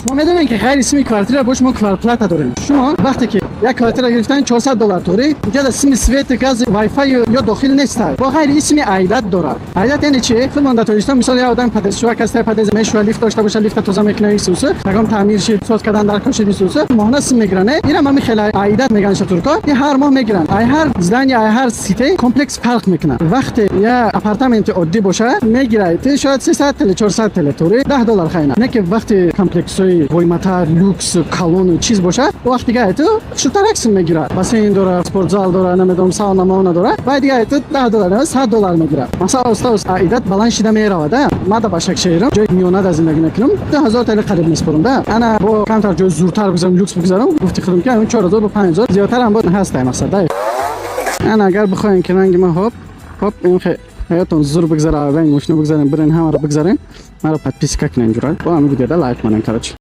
شما میدونین که غیر اسمی کوارتر باش ما کوارپلاتا داریم. شما وقتی که یک کوارتر گرفتن $400 توری اینجا اسم سویت گاز وای فای یا داخل نیست. با غیر اسمی عایدات داره. عایدات یعنی چی؟ خودمون در توریستان مثلا یه آدم پدرشوار کاسته پدز میشو لیفت داشته باشه لیفت تو زمین کنه سوسو رقم تعمیر شد سوز کردن در کشید سوسو مهندس میگرنه اینا ما میخلا عایدات میگن ترکا این هر ماه میگیرن ای هر زدن یا هر سیته کمپلکس فرق میکنه وقتی یا آپارتمنت عادی باشه میگیره شاید 300 تا 400 تا توری $10 خیلی نه که وقتی کمپلکس های قیمتا لوکس کالون چیز باشه وقتی دیگه تو شتر اکس میگیره باسین داره اسپورت زال داره نمیدونم ساونا ماونا داره بعد دیگه تو $10 $100 میگیره مثلا استاد عایدات بالانس شده میراوده ما در باشکشهرم جای میونه در زندگی میکنم 2000 تا قریب میسپرم ده انا با کمتر جای زورتر بگذارم لوکس بگذارم گفتی خودم که 4000 و 5000 زیادتر هم بود هست مقصد ده انا اگر بخواین که رنگ ما هاپ این حیاتون زور بگذاره و این ماشین بگذارین برین همه رو بگذارین ما رو پادپیس کنین جورا با هم ویدیو لایک کنین کارچ